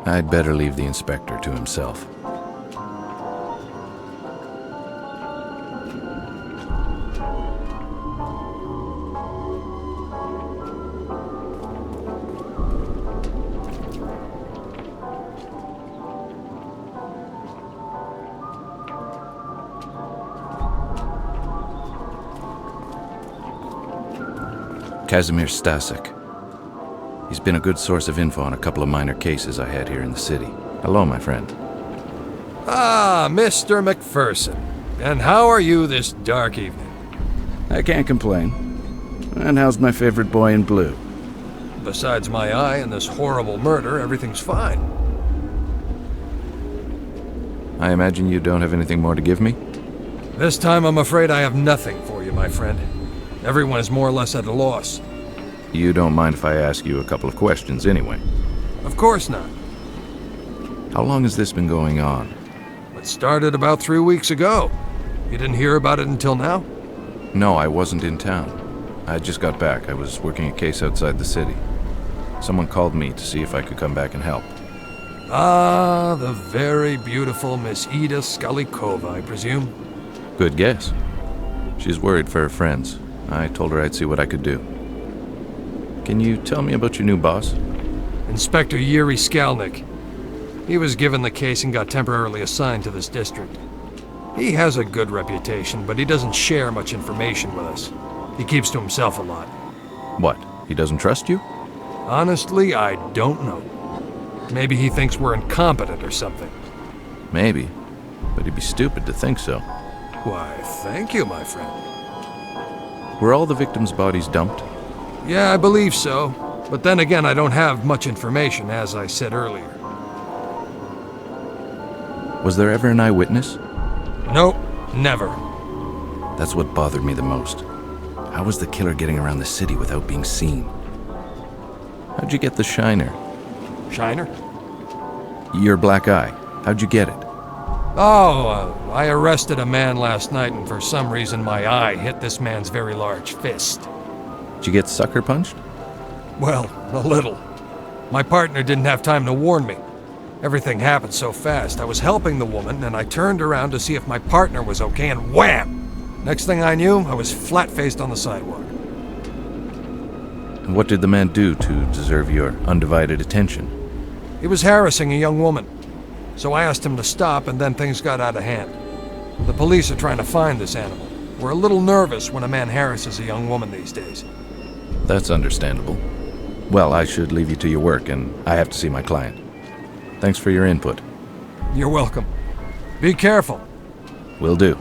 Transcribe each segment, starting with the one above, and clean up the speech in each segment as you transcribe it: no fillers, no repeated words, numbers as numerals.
I'd better leave the inspector to himself. Kazimir Stasek. He's been a good source of info on a couple of minor cases I had here in the city. Hello, my friend. Ah, Mr. McPherson. And how are you this dark evening? I can't complain. And how's my favorite boy in blue? Besides my eye and this horrible murder, everything's fine. I imagine you don't have anything more to give me? This time I'm afraid I have nothing for you, my friend. Everyone is more or less at a loss. You don't mind if I ask you a couple of questions anyway? Of course not. How long has this been going on? It started about 3 weeks ago. You didn't hear about it until now? No, I wasn't in town. I just got back. I was working a case outside the city. Someone called me to see if I could come back and help. Ah, the very beautiful Miss Ida Skalikova, I presume? Good guess. She's worried for her friends. I told her I'd see what I could do. Can you tell me about your new boss? Inspector Yuri Skalnik. He was given the case and got temporarily assigned to this district. He has a good reputation, but he doesn't share much information with us. He keeps to himself a lot. What? He doesn't trust you? Honestly, I don't know. Maybe he thinks we're incompetent or something. Maybe, but he'd be stupid to think so. Why, thank you, my friend. Were all the victims' bodies dumped? Yeah, I believe so. But then again, I don't have much information, as I said earlier. Was there ever an eyewitness? Nope, never. That's what bothered me the most. How was the killer getting around the city without being seen? How'd you get the shiner? Shiner? Your black eye. How'd you get it? Oh, I arrested a man last night, and for some reason my eye hit this man's very large fist. Did you get sucker punched? Well, a little. My partner didn't have time to warn me. Everything happened so fast. I was helping the woman, and I turned around to see if my partner was okay, and wham! Next thing I knew, I was flat-faced on the sidewalk. And what did the man do to deserve your undivided attention? He was harassing a young woman. So I asked him to stop, and then things got out of hand. The police are trying to find this animal. We're a little nervous when a man harasses a young woman these days. That's understandable. Well, I should leave you to your work, and I have to see my client. Thanks for your input. You're welcome. Be careful. Will do.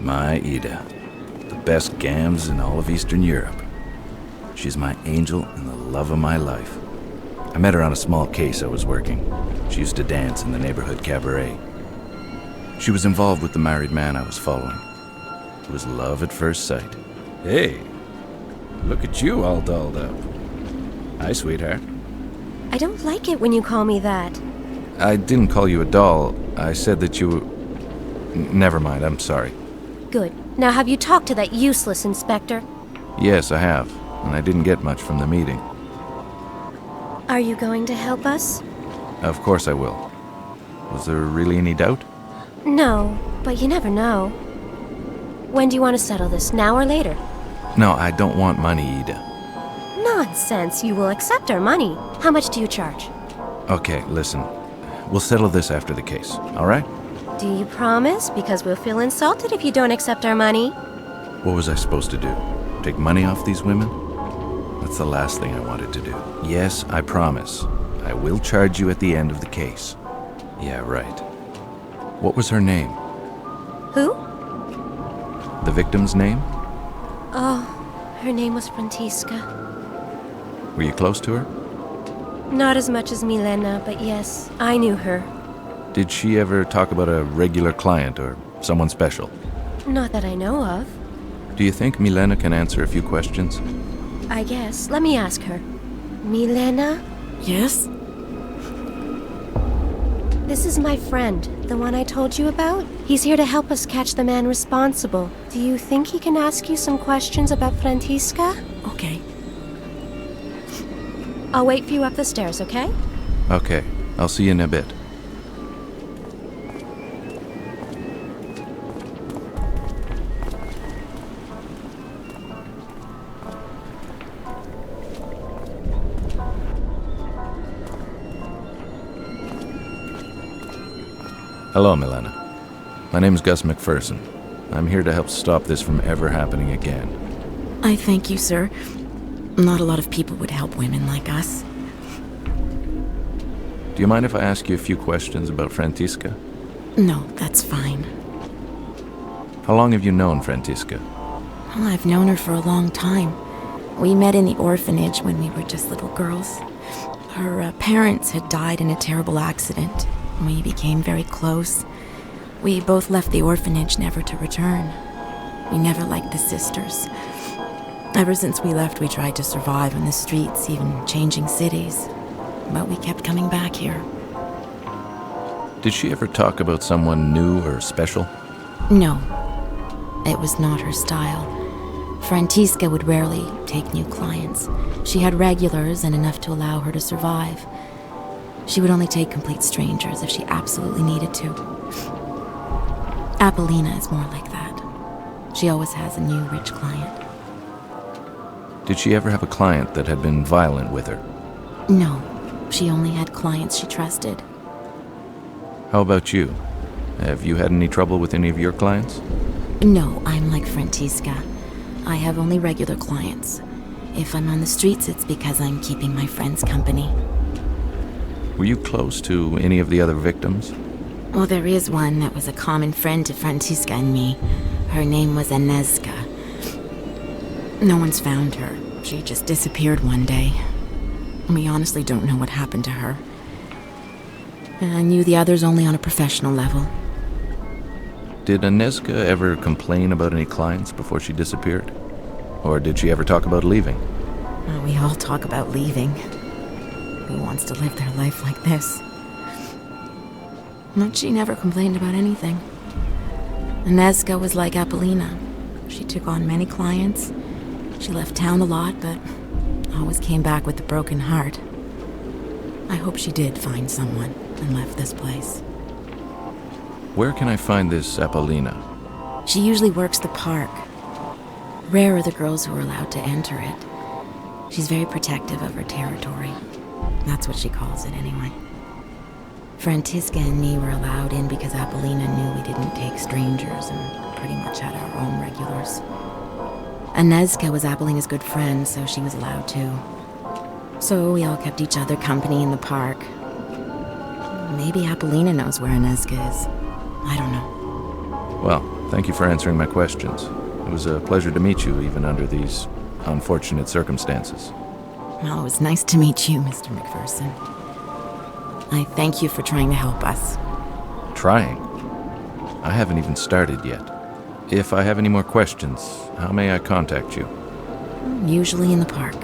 My Ida. The best gams in all of Eastern Europe. She's my angel and the love of my life. I met her on a small case I was working. She used to dance in the neighborhood cabaret. She was involved with the married man I was following. It was love at first sight. Hey, look at you all dolled up. Hi, sweetheart. I don't like it when you call me that. I didn't call you a doll. I said that you... Never mind, I'm sorry. Good. Now have you talked to that useless inspector? Yes, I have, and I didn't get much from the meeting. Are you going to help us? Of course I will. Was there really any doubt? No, but you never know. When do you want to settle this, now or later? No, I don't want money, Ida. Nonsense, you will accept our money. How much do you charge? Okay, listen. We'll settle this after the case, all right? Do you promise? Because we'll feel insulted if you don't accept our money. What was I supposed to do? Take money off these women? That's the last thing I wanted to do. Yes, I promise. I will charge you at the end of the case. Yeah, right. What was her name? Who? The victim's name? Oh, her name was Frantiska. Were you close to her? Not as much as Milena, but yes, I knew her. Did she ever talk about a regular client or someone special? Not that I know of. Do you think Milena can answer a few questions? I guess. Let me ask her. Milena? Yes? This is my friend, the one I told you about. He's here to help us catch the man responsible. Do you think he can ask you some questions about Frantiska? Okay. I'll wait for you up the stairs, okay? Okay, I'll see you in a bit. Hello, Milena. My name's Gus McPherson. I'm here to help stop this from ever happening again. I thank you, sir. Not a lot of people would help women like us. Do you mind if I ask you a few questions about Frantiska? No, that's fine. How long have you known Frantiska? Well, I've known her for a long time. We met in the orphanage when we were just little girls. Her parents had died in a terrible accident. We became very close. We both left the orphanage never to return. We never liked the sisters. Ever since we left, we tried to survive in the streets, even changing cities. But we kept coming back here. Did she ever talk about someone new or special? No. It was not her style. Frantiska would rarely take new clients. She had regulars and enough to allow her to survive. She would only take complete strangers if she absolutely needed to. Apollina is more like that. She always has a new rich client. Did she ever have a client that had been violent with her? No, she only had clients she trusted. How about you? Have you had any trouble with any of your clients? No, I'm like Frantiska. I have only regular clients. If I'm on the streets, it's because I'm keeping my friends company. Were you close to any of the other victims? Well, there is one that was a common friend to Frantiska and me. Her name was Agnieszka. No one's found her. She just disappeared one day. We honestly don't know what happened to her. I knew the others only on a professional level. Did Agnieszka ever complain about any clients before she disappeared? Or did she ever talk about leaving? Well, we all talk about leaving. Who wants to live their life like this? But she never complained about anything. Agnieszka was like Apollina. She took on many clients. She left town a lot, but always came back with a broken heart. I hope she did find someone and left this place. Where can I find this Apollina? She usually works the park. Rare are the girls who are allowed to enter it. She's very protective of her territory. That's what she calls it, anyway. Frantiska and me were allowed in because Apollina knew we didn't take strangers and pretty much had our own regulars. Agnieszka was Apollina's good friend, so she was allowed too. So we all kept each other company in the park. Maybe Apollina knows where Agnieszka is. I don't know. Well, thank you for answering my questions. It was a pleasure to meet you, even under these unfortunate circumstances. Well, it was nice to meet you, Mr. McPherson. I thank you for trying to help us. Trying? I haven't even started yet. If I have any more questions, how may I contact you? Usually in the park.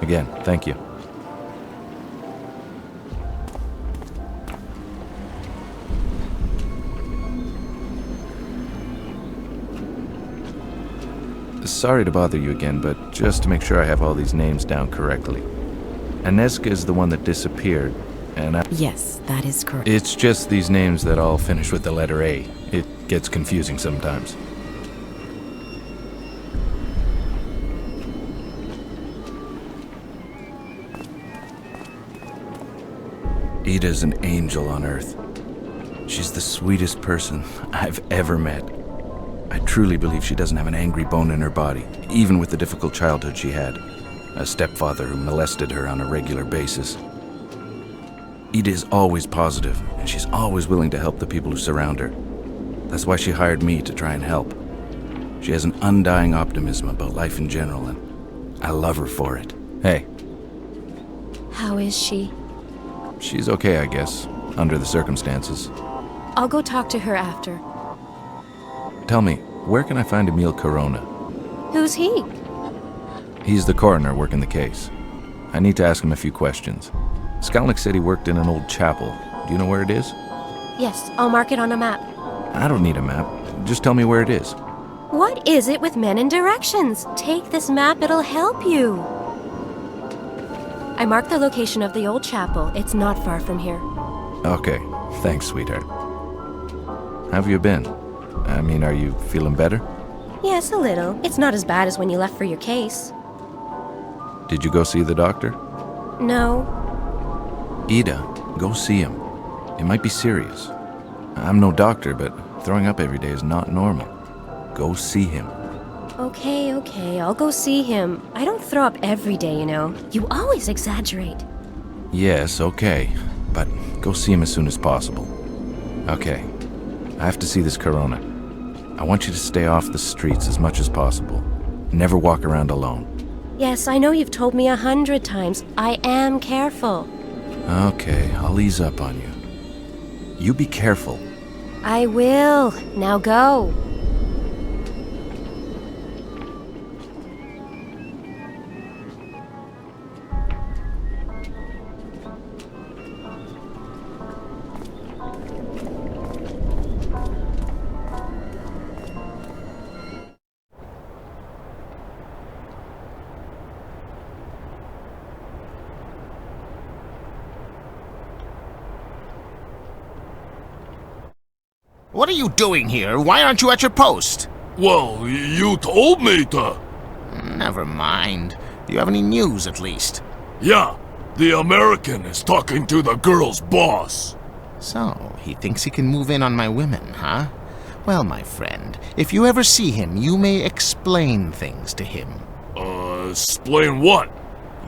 Again, thank you. Sorry to bother you again, but just to make sure I have all these names down correctly. Aneska is the one that disappeared, and Yes, that is correct. It's just these names that all finish with the letter A. It gets confusing sometimes. Ida's an angel on Earth. She's the sweetest person I've ever met. I truly believe she doesn't have an angry bone in her body, even with the difficult childhood she had. A stepfather who molested her on a regular basis. Ida is always positive, and she's always willing to help the people who surround her. That's why she hired me to try and help. She has an undying optimism about life in general, and I love her for it. Hey, How is she? she's okay, I guess, under the circumstances. I'll go talk to her after. Tell me, where can I find Emil Corona? Who's he? He's the coroner working the case. I need to ask him a few questions. Skalnik said he worked in an old chapel. Do you know where it is? Yes, I'll mark it on a map. I don't need a map. Just tell me where it is. What is it with men and directions? Take this map, it'll help you. I marked the location of the old chapel. It's not far from here. Okay, thanks, sweetheart. How have you been? I mean, are you feeling better? Yes, a little. It's not as bad as when you left for your case. Did you go see the doctor? No. Ida, go see him. It might be serious. I'm no doctor, but throwing up every day is not normal. Go see him. Okay, I'll go see him. I don't throw up every day, you know. You always exaggerate. Yes, okay. But go see him as soon as possible. Okay. I have to see this Corona. I want you to stay off the streets as much as possible. Never walk around alone. Yes, I know you've told me 100 times. I am careful. Okay, I'll ease up on you. You be careful. I will. Now go. What are you doing here? Why aren't you at your post? Well, you told me to. Never mind. Do you have any news, at least? Yeah, the American is talking to the girl's boss. So, he thinks he can move in on my women, huh? Well, my friend, if you ever see him, you may explain things to him. Explain what?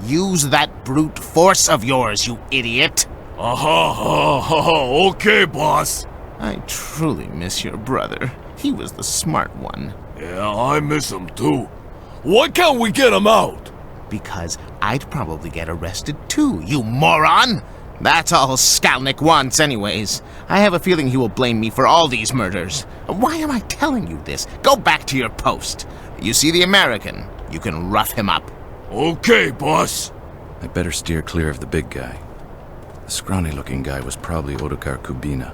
Use that brute force of yours, you idiot! Okay, boss. I truly miss your brother. He was the smart one. Yeah, I miss him too. Why can't we get him out? Because I'd probably get arrested too, you moron! That's all Skalnik wants anyways. I have a feeling he will blame me for all these murders. Why am I telling you this? Go back to your post. You see the American? You can rough him up. Okay, boss. I better steer clear of the big guy. The scrawny-looking guy was probably Ottokar Kubina.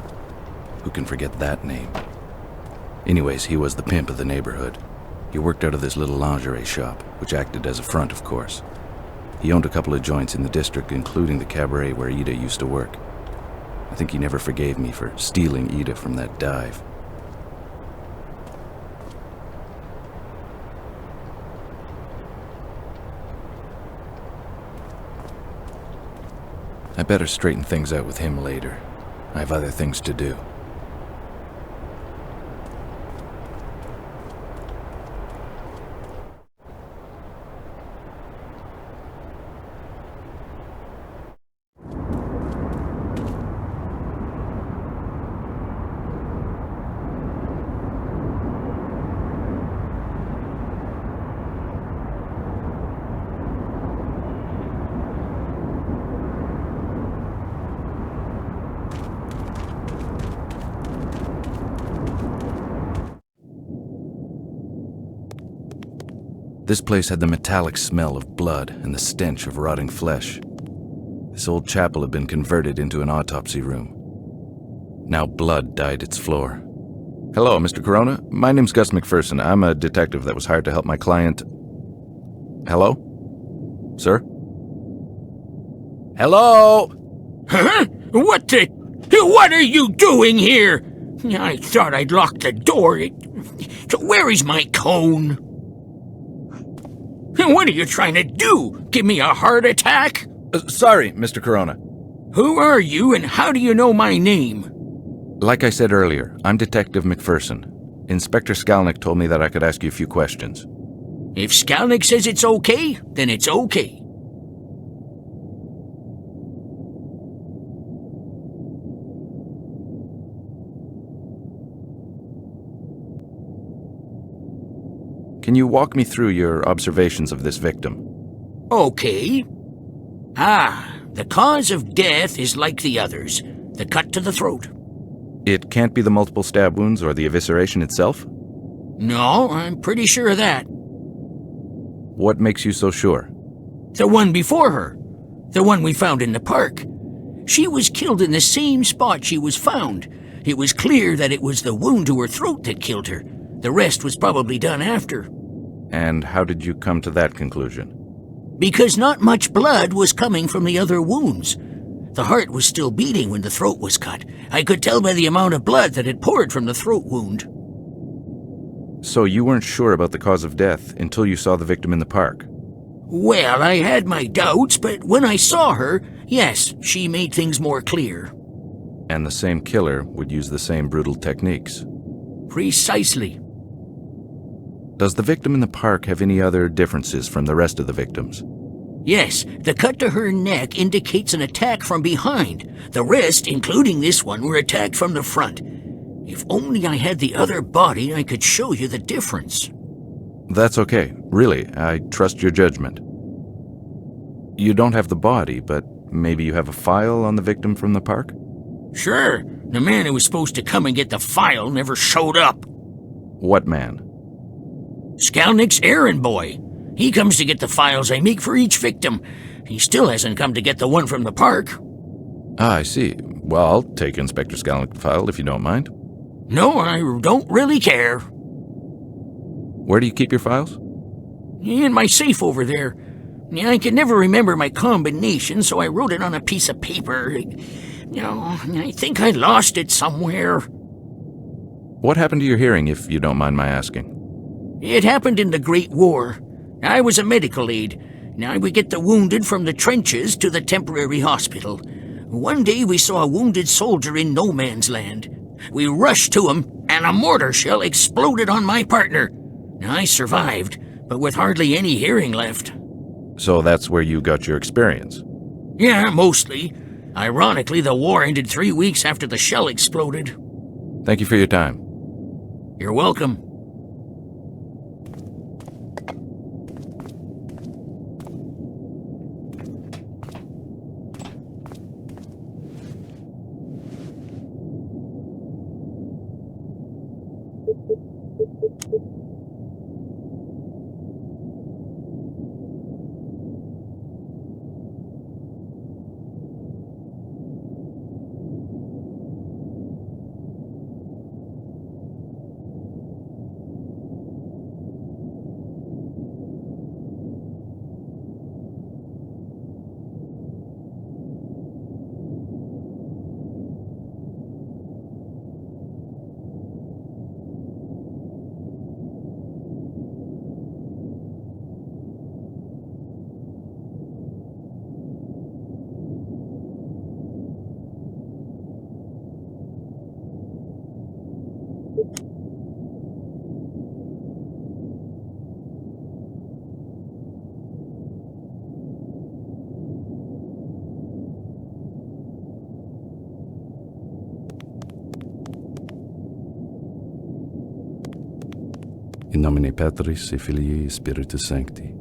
Who can forget that name? Anyways, he was the pimp of the neighborhood. He worked out of this little lingerie shop, which acted as a front, of course. He owned a couple of joints in the district, including the cabaret where Ida used to work. I think he never forgave me for stealing Ida from that dive. I better straighten things out with him later. I have other things to do. This place had the metallic smell of blood and the stench of rotting flesh. This old chapel had been converted into an autopsy room. Now blood dyed its floor. Hello, Mr. Corona. My name's Gus McPherson. I'm a detective that was hired to help my client. Hello? Sir? Hello? Huh? What are you doing here? I thought I'd locked the door. So where is my cone? What are you trying to do? Give me a heart attack? Sorry, Mr. Corona. Who are you and how do you know my name? Like I said earlier, I'm Detective McPherson. Inspector Skalnick told me that I could ask you a few questions. If Skalnick says it's okay, then it's okay. Can you walk me through your observations of this victim? Okay. The cause of death is like the others. The cut to the throat. It can't be the multiple stab wounds or the evisceration itself? No, I'm pretty sure of that. What makes you so sure? The one before her. The one we found in the park. She was killed in the same spot she was found. It was clear that it was the wound to her throat that killed her. The rest was probably done after. And how did you come to that conclusion? Because not much blood was coming from the other wounds. The heart was still beating when the throat was cut. I could tell by the amount of blood that had poured from the throat wound. So you weren't sure about the cause of death until you saw the victim in the park? Well, I had my doubts, but when I saw her, yes, she made things more clear. And the same killer would use the same brutal techniques? Precisely. Does the victim in the park have any other differences from the rest of the victims? Yes, the cut to her neck indicates an attack from behind. The rest, including this one, were attacked from the front. If only I had the other body, I could show you the difference. That's okay. Really, I trust your judgment. You don't have the body, but maybe you have a file on the victim from the park? Sure. The man who was supposed to come and get the file never showed up. What man? Skalnick's errand boy. He comes to get the files I make for each victim. He still hasn't come to get the one from the park. I see. Well, I'll take Inspector Skalnick's file if you don't mind. No, I don't really care. Where do you keep your files? In my safe over there. I could never remember my combination, so I wrote it on a piece of paper. I think I lost it somewhere. What happened to your hearing, if you don't mind my asking? It happened in the Great War. I was a medical aide. Now we get the wounded from the trenches to the temporary hospital. One day we saw a wounded soldier in no man's land. We rushed to him, and a mortar shell exploded on my partner. I survived, but with hardly any hearing left. So that's where you got your experience? Yeah, mostly. Ironically, the war ended 3 weeks after the shell exploded. Thank you for your time. You're welcome. In nomine Patris et Filii et Spiritus Sancti.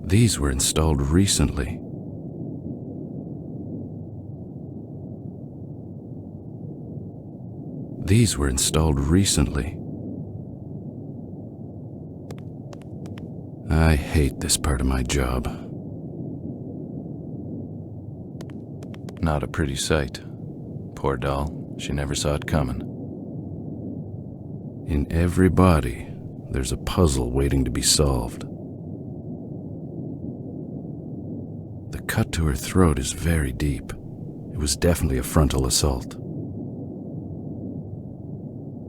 These were installed recently. These were installed recently. I hate this part of my job. Not a pretty sight. Poor doll. She never saw it coming. In every body, there's a puzzle waiting to be solved. The cut to her throat is very deep. It was definitely a frontal assault.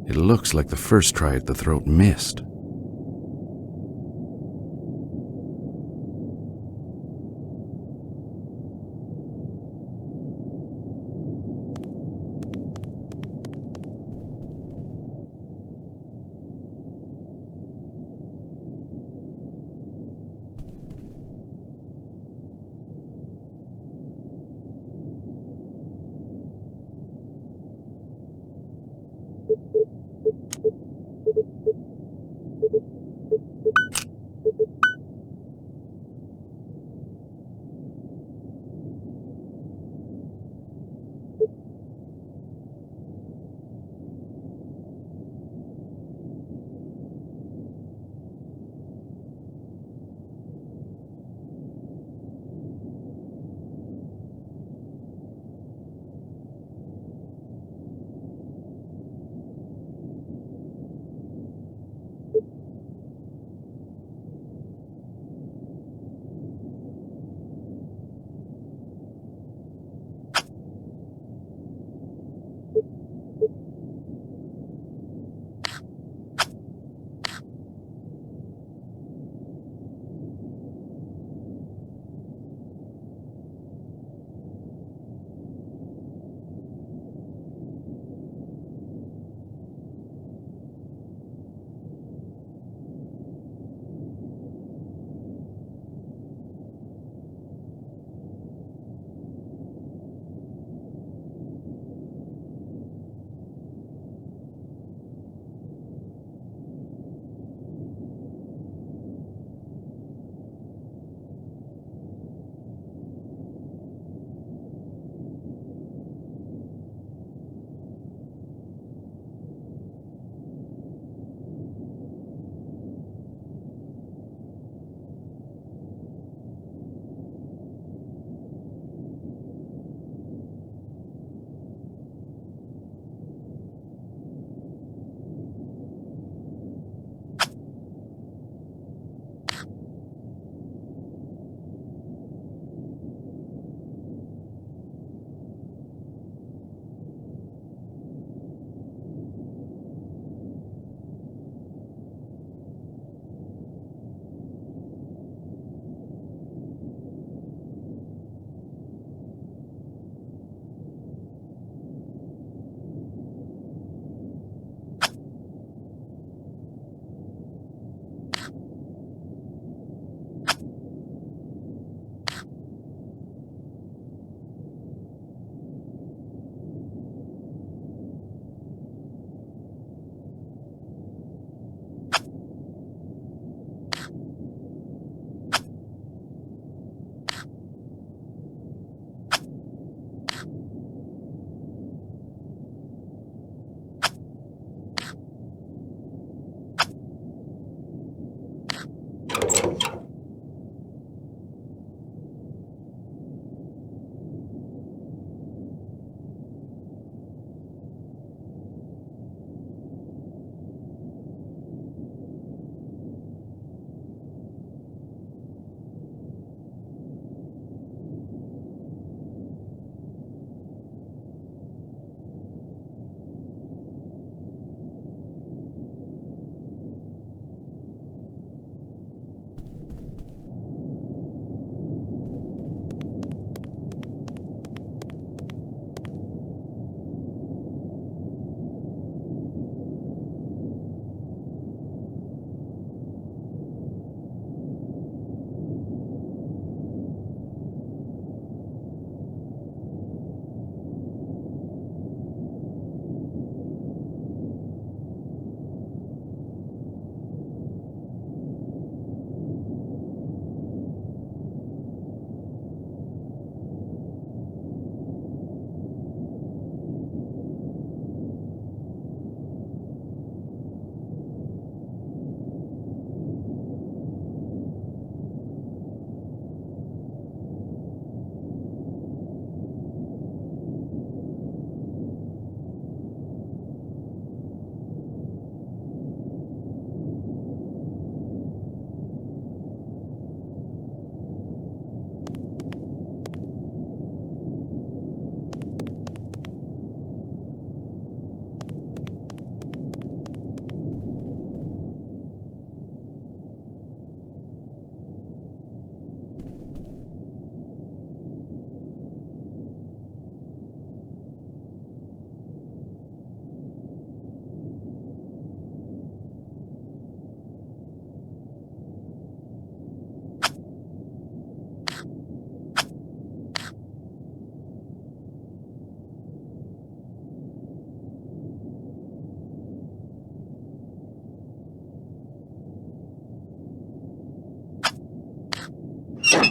It looks like the first try at the throat missed.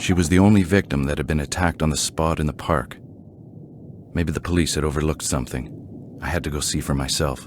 She was the only victim that had been attacked on the spot in the park. Maybe the police had overlooked something. I had to go see for myself.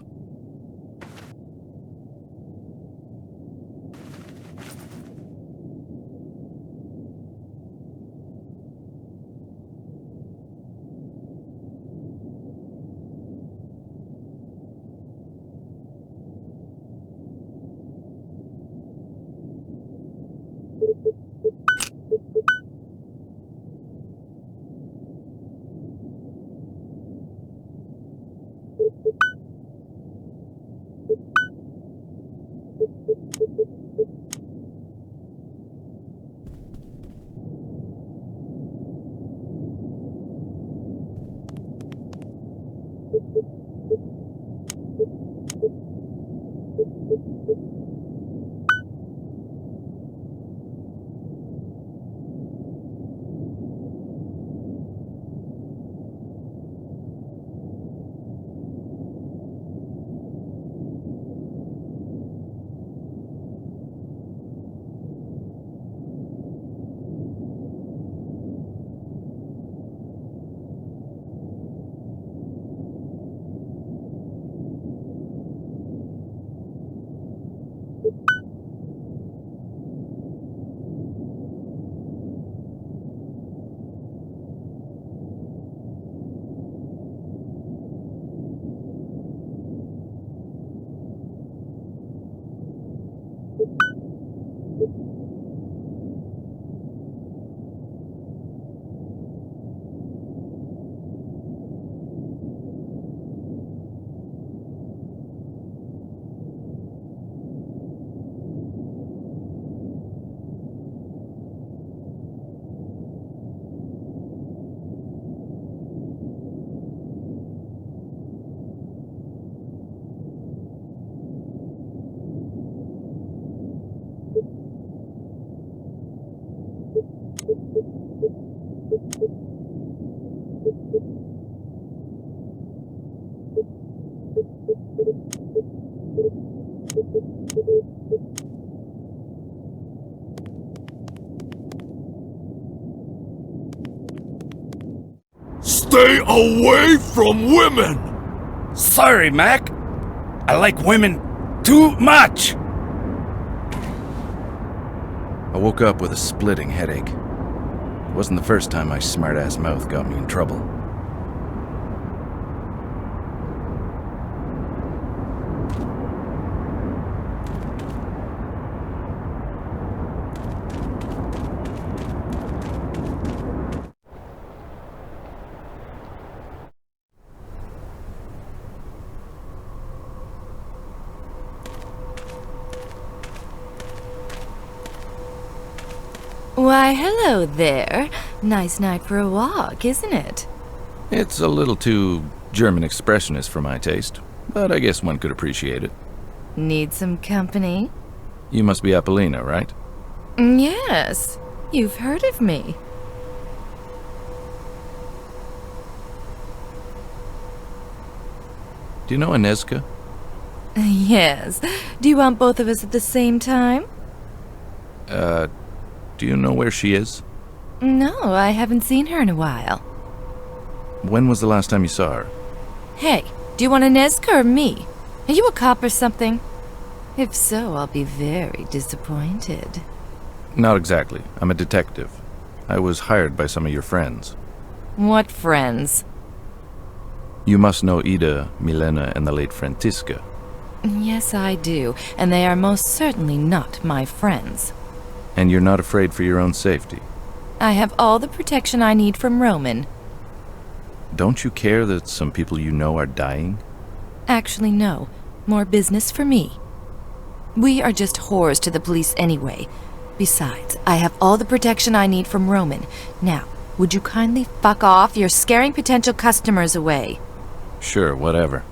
Stay away from women! Sorry, Mac. I like women too much. I woke up with a splitting headache. It wasn't the first time my smart-ass mouth got me in trouble. Why, hello there. Nice night for a walk, isn't it? It's a little too German expressionist for my taste, but I guess one could appreciate it. Need some company? You must be Apollina, right? Yes. You've heard of me. Do you know Inezka? Yes. Do you want both of us at the same time? Do you know where she is? No, I haven't seen her in a while. When was the last time you saw her? Hey, do you want Inezka or me? Are you a cop or something? If so, I'll be very disappointed. Not exactly. I'm a detective. I was hired by some of your friends. What friends? You must know Ida, Milena, and the late Frantiska. Yes, I do, and they are most certainly not my friends. And you're not afraid for your own safety? I have all the protection I need from Roman. Don't you care that some people you know are dying? Actually, no. More business for me. We are just whores to the police anyway. Besides, I have all the protection I need from Roman. Now, would you kindly fuck off? You're scaring potential customers away. Sure, whatever.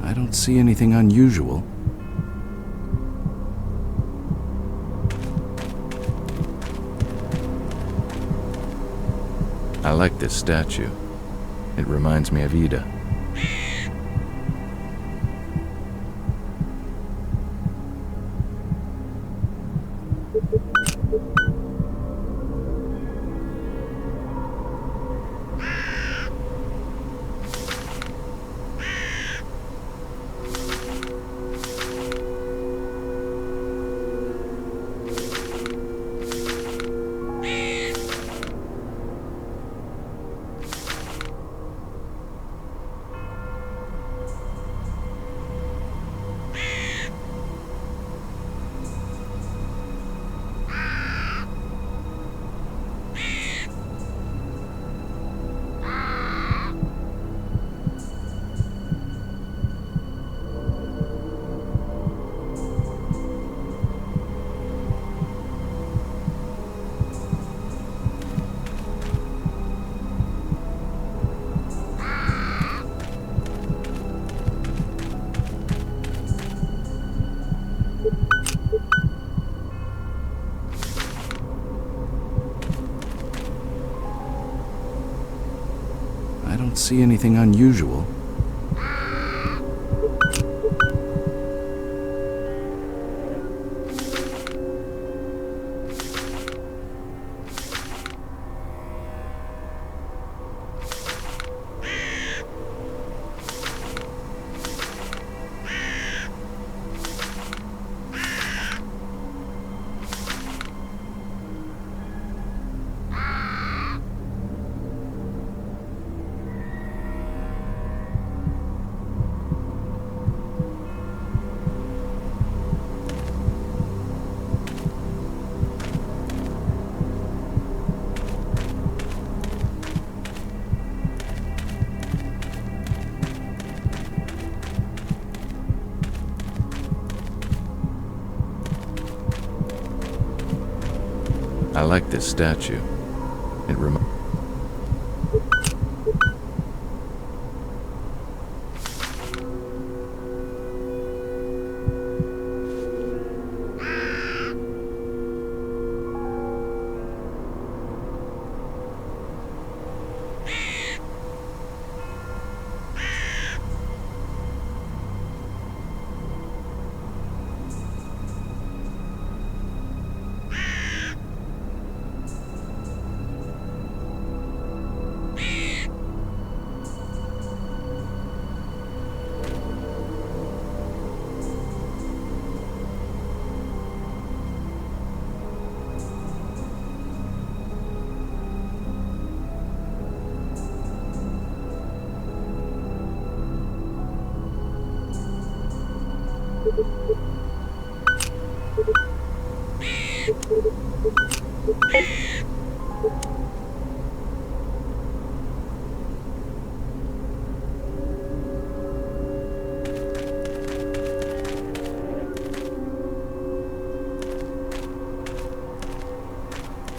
I don't see anything unusual. I like this statue. It reminds me of Ida. I don't see anything unusual. I like this statue. It reminds...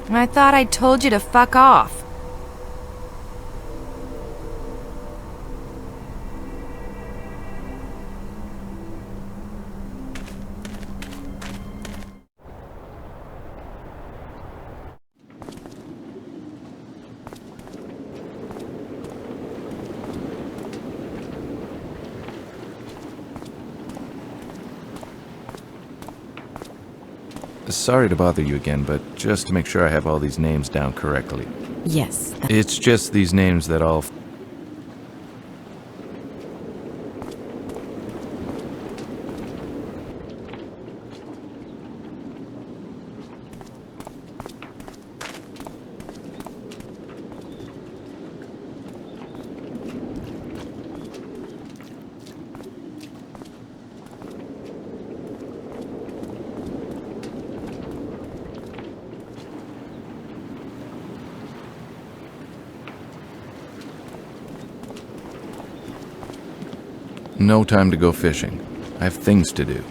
I thought I told you to fuck off. Sorry to bother you again, but just to make sure I have all these names down correctly. Yes. It's just these names that all... No time to go fishing. I have things to do.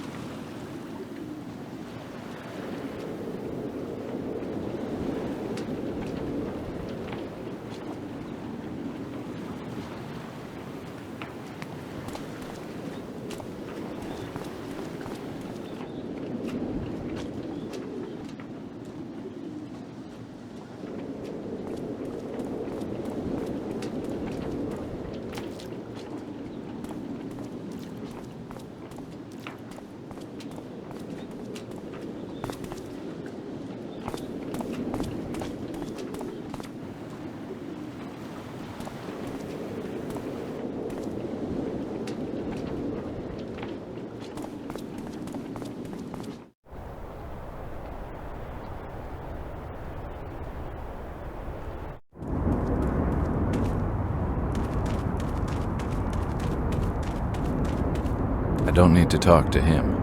I don't need to talk to him.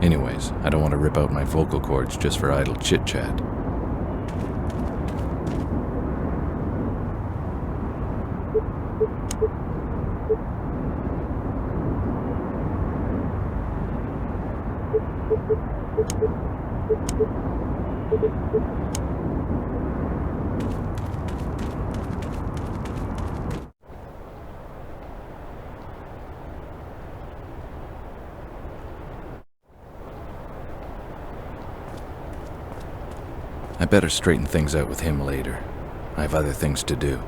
Anyways, I don't want to rip out my vocal cords just for idle chit-chat. I better straighten things out with him later. I have other things to do.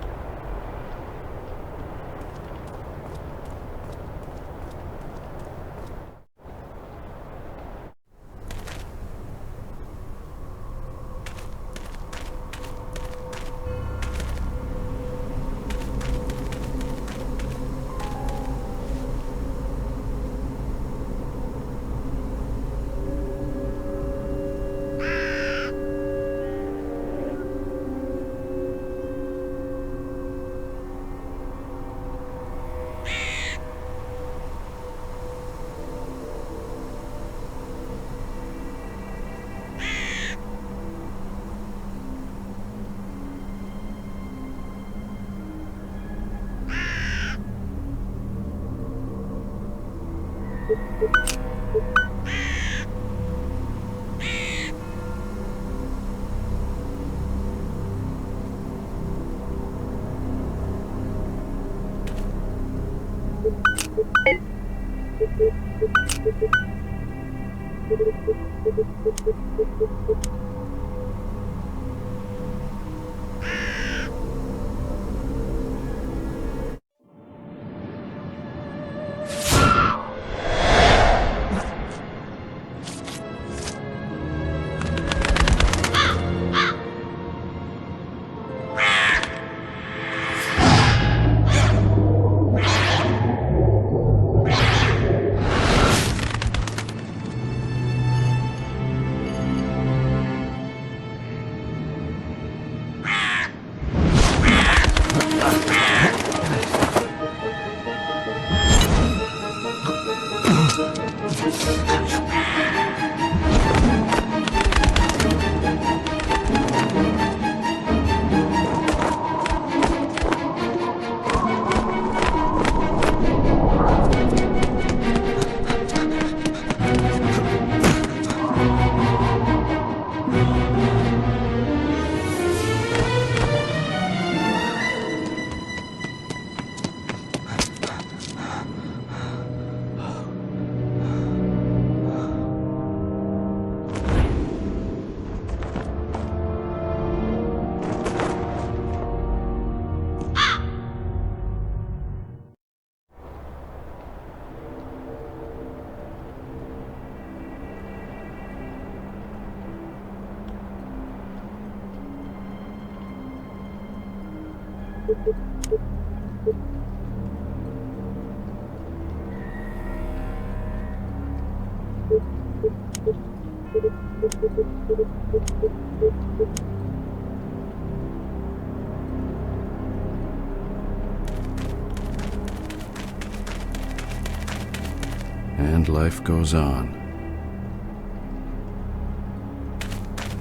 And life goes on.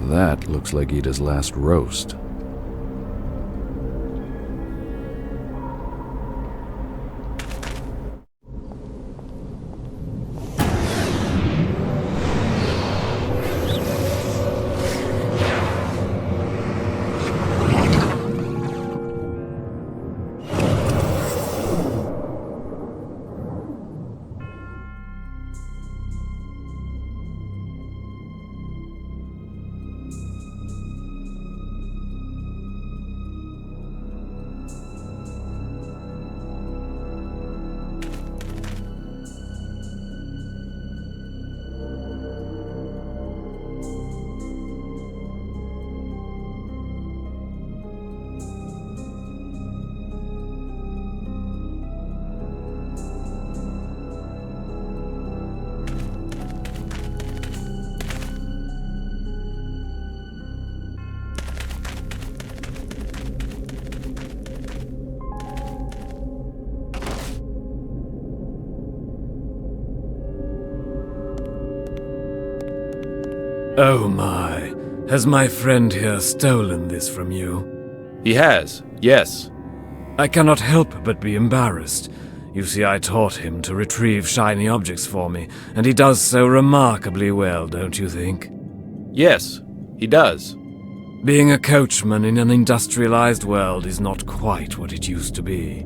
That looks like Ida's last roast. Oh my. Has my friend here stolen this from you? He has, yes. I cannot help but be embarrassed. You see, I taught him to retrieve shiny objects for me, and he does so remarkably well, don't you think? Yes, he does. Being a coachman in an industrialized world is not quite what it used to be.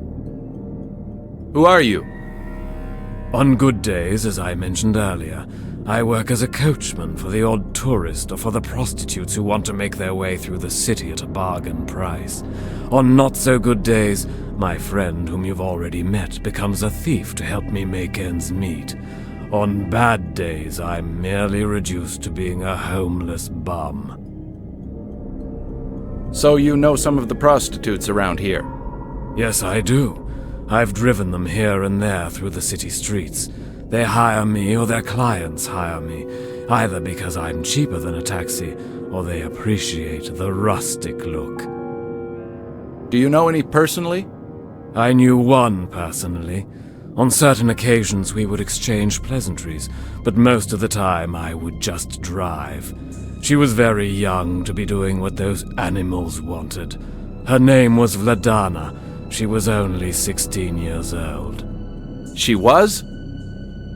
Who are you? On good days, as I mentioned earlier, I work as a coachman for the odd tourist or for the prostitutes who want to make their way through the city at a bargain price. On not-so-good days, my friend, whom you've already met, becomes a thief to help me make ends meet. On bad days, I'm merely reduced to being a homeless bum. So you know some of the prostitutes around here? Yes, I do. I've driven them here and there through the city streets. They hire me or their clients hire me, either because I'm cheaper than a taxi or they appreciate the rustic look. Do you know any personally? I knew one personally. On certain occasions we would exchange pleasantries, but most of the time I would just drive. She was very young to be doing what those animals wanted. Her name was Vladana. She was only 16 years old. She was?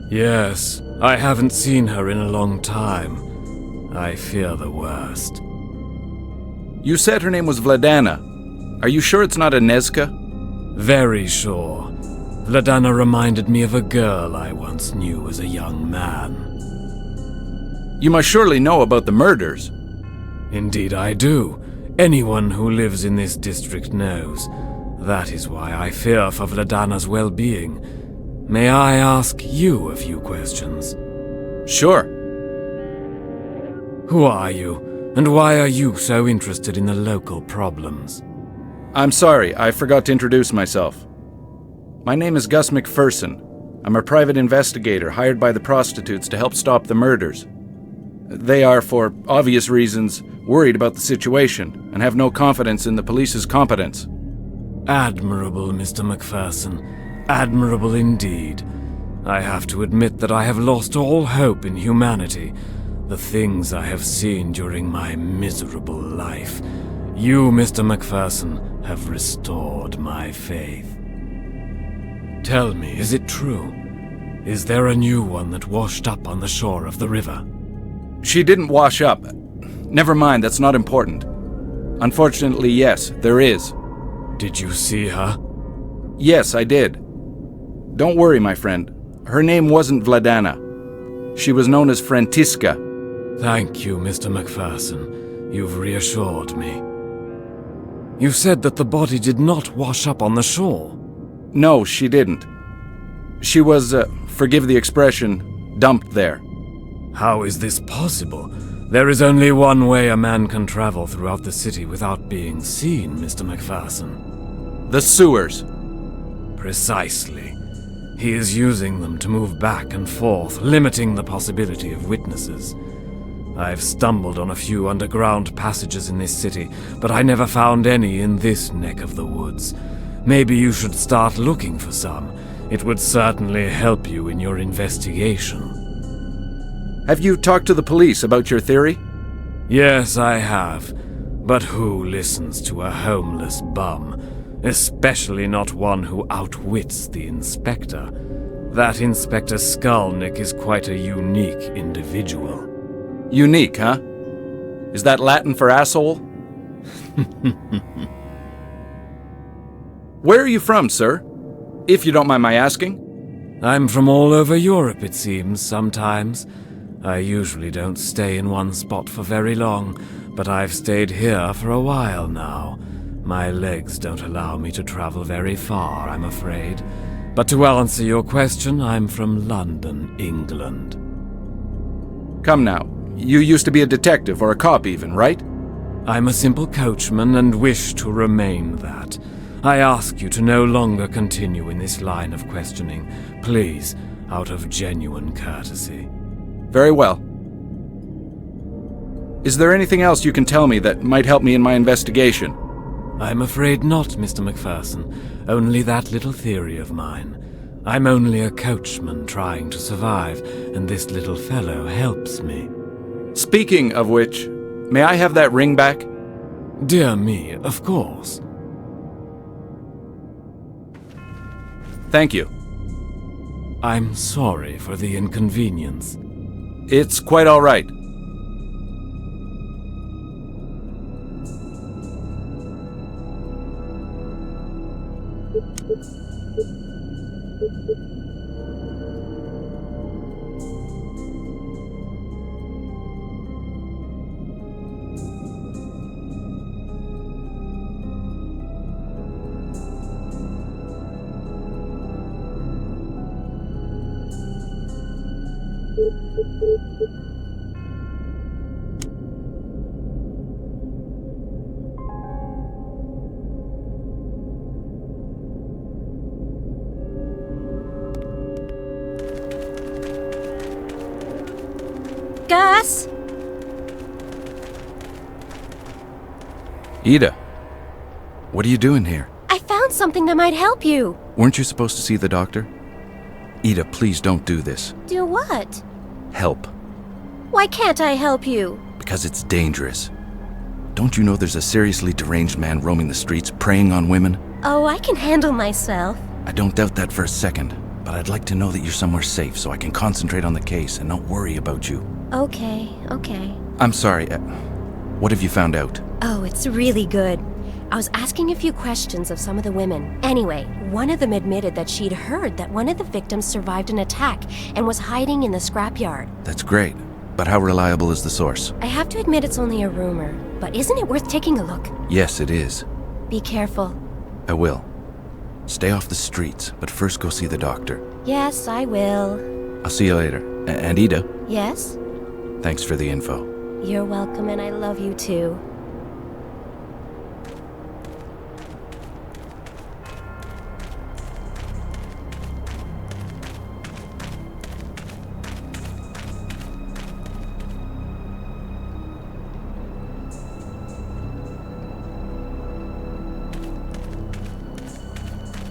Yes, I haven't seen her in a long time. I fear the worst. You said her name was Vladana. Are you sure it's not Inezka? Very sure. Vladana reminded me of a girl I once knew as a young man. You must surely know about the murders. Indeed I do. Anyone who lives in this district knows. That is why I fear for Vladana's well-being. May I ask you a few questions? Sure. Who are you, and why are you so interested in the local problems? I'm sorry, I forgot to introduce myself. My name is Gus McPherson. I'm a private investigator hired by the prostitutes to help stop the murders. They are, for obvious reasons, worried about the situation and have no confidence in the police's competence. Admirable, Mr. McPherson. Admirable indeed. I have to admit that I have lost all hope in humanity. The things I have seen during my miserable life. You, Mr. McPherson, have restored my faith. Tell me, is it true? Is there a new one that washed up on the shore of the river? She didn't wash up. Never mind, that's not important. Unfortunately, yes, there is. Did you see her? Yes, I did. Don't worry, my friend. Her name wasn't Vladana. She was known as Frantiska. Thank you, Mr. McPherson. You've reassured me. You said that the body did not wash up on the shore. No, she didn't. She was, forgive the expression, dumped there. How is this possible? There is only one way a man can travel throughout the city without being seen, Mr. McPherson. The sewers. Precisely. He is using them to move back and forth, limiting the possibility of witnesses. I've stumbled on a few underground passages in this city, but I never found any in this neck of the woods. Maybe you should start looking for some. It would certainly help you in your investigation. Have you talked to the police about your theory? Yes, I have. But who listens to a homeless bum? Especially not one who outwits the inspector. That Inspector Skulnick is quite a unique individual. Unique, huh? Is that Latin for asshole? Where are you from, sir? If you don't mind my asking. I'm from all over Europe, it seems, sometimes. I usually don't stay in one spot for very long, but I've stayed here for a while now. My legs don't allow me to travel very far, I'm afraid. But to answer your question, I'm from London, England. Come now, you used to be a detective, or a cop even, right? I'm a simple coachman and wish to remain that. I ask you to no longer continue in this line of questioning, please, out of genuine courtesy. Very well. Is there anything else you can tell me that might help me in my investigation? I'm afraid not, Mr. McPherson. Only that little theory of mine. I'm only a coachman trying to survive, and this little fellow helps me. Speaking of which, may I have that ring back? Dear me, of course. Thank you. I'm sorry for the inconvenience. It's quite all right. Gus? Ida, what are you doing here? I found something that might help you. Weren't you supposed to see the doctor? Ida, please don't do this. Do what? Help. Why can't I help you? Because it's dangerous. Don't you know there's a seriously deranged man roaming the streets preying on women? Oh, I can handle myself. I don't doubt that for a second, but I'd like to know that you're somewhere safe so I can concentrate on the case and not worry about you. Okay. I'm sorry, what have you found out? Oh, it's really good. I was asking a few questions of some of the women. Anyway, one of them admitted that she'd heard that one of the victims survived an attack and was hiding in the scrapyard. That's great, but how reliable is the source? I have to admit it's only a rumor, but isn't it worth taking a look? Yes, it is. Be careful. I will. Stay off the streets, but first go see the doctor. Yes, I will. I'll see you later. And Ida, Yes? thanks for the info. You're welcome, and I love you too.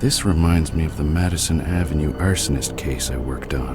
This reminds me of the Madison Avenue arsonist case I worked on.